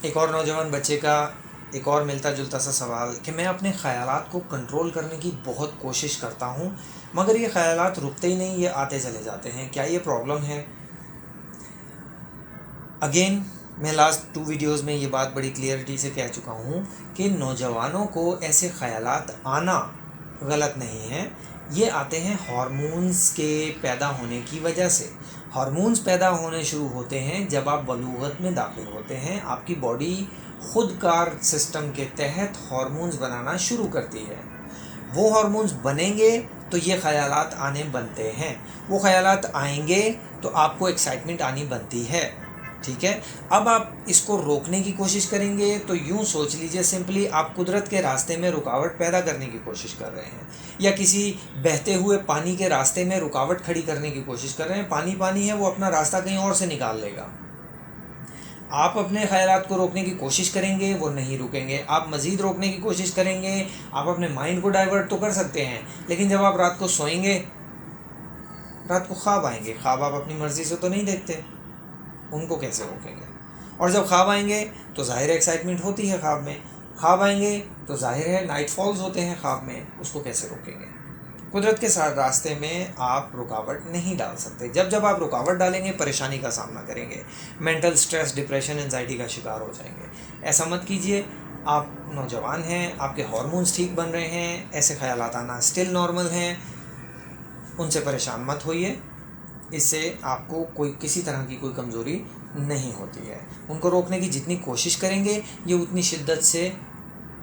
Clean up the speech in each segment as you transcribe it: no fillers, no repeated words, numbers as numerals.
ایک اور نوجوان بچے کا ایک اور ملتا جلتا سا سوال کہ میں اپنے خیالات کو کنٹرول کرنے کی بہت کوشش کرتا ہوں مگر یہ خیالات رکتے ہی نہیں، یہ آتے چلے جاتے ہیں، کیا یہ پرابلم ہے؟ اگین میں لاسٹ 2 ویڈیوز میں یہ بات بڑی کلیئرٹی سے کہہ چکا ہوں کہ نوجوانوں کو ایسے خیالات آنا غلط نہیں ہے، یہ آتے ہیں ہارمونز کے پیدا ہونے کی وجہ سے۔ ہارمونز پیدا ہونے شروع ہوتے ہیں جب آپ بلوغت میں داخل ہوتے ہیں، آپ کی باڈی خود کار سسٹم کے تحت ہارمونز بنانا شروع کرتی ہے۔ وہ ہارمونز بنیں گے تو یہ خیالات آنے بنتے ہیں، وہ خیالات آئیں گے تو آپ کو ایکسائٹمنٹ آنی بنتی ہے، ٹھیک ہے؟ اب آپ اس کو روکنے کی کوشش کریں گے تو یوں سوچ لیجئے سمپلی آپ قدرت کے راستے میں رکاوٹ پیدا کرنے کی کوشش کر رہے ہیں، یا کسی بہتے ہوئے پانی کے راستے میں رکاوٹ کھڑی کرنے کی کوشش کر رہے ہیں۔ پانی پانی ہے، وہ اپنا راستہ کہیں اور سے نکال لے گا۔ آپ اپنے خیالات کو روکنے کی کوشش کریں گے، وہ نہیں رکیں گے۔ آپ مزید روکنے کی کوشش کریں گے، آپ اپنے مائنڈ کو ڈائیورٹ تو کر سکتے ہیں، لیکن جب آپ رات کو سوئیں گے، رات کو خواب آئیں گے، خواب آپ اپنی مرضی سے تو نہیں دیکھتے، ان کو کیسے روکیں گے؟ اور جب خواب آئیں گے تو ظاہر ایکسائٹمنٹ ہوتی ہے خواب میں، خواب آئیں گے تو ظاہر ہے نائٹ فالز ہوتے ہیں خواب میں، اس کو کیسے روکیں گے؟ قدرت کے ساتھ راستے میں آپ رکاوٹ نہیں ڈال سکتے۔ جب آپ رکاوٹ ڈالیں گے پریشانی کا سامنا کریں گے، مینٹل سٹریس، ڈپریشن، انزائٹی کا شکار ہو جائیں گے۔ ایسا مت کیجئے، آپ نوجوان ہیں، آپ کے ہارمونز ٹھیک بن رہے ہیں، ایسے خیالات آنا اسٹل نارمل ہیں، ان سے پریشان مت ہوئیے، اس سے آپ کو کسی طرح کی کوئی کمزوری نہیں ہوتی ہے۔ ان کو روکنے کی جتنی کوشش کریں گے یہ اتنی شدت سے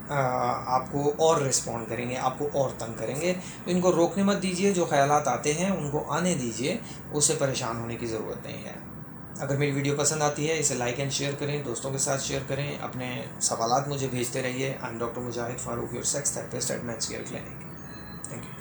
آپ کو اور رسپونڈ کریں گے، آپ کو اور تنگ کریں گے۔ تو ان کو روکنے مت دیجئے، جو خیالات آتے ہیں ان کو آنے دیجئے، اس سے پریشان ہونے کی ضرورت نہیں ہے۔ اگر میری ویڈیو پسند آتی ہے اسے لائک اینڈ شیئر کریں، دوستوں کے ساتھ شیئر کریں، اپنے سوالات مجھے بھیجتے رہیے۔ I am doctor Mujahid Farooq, your sex therapist at men's care clinic. Thank you.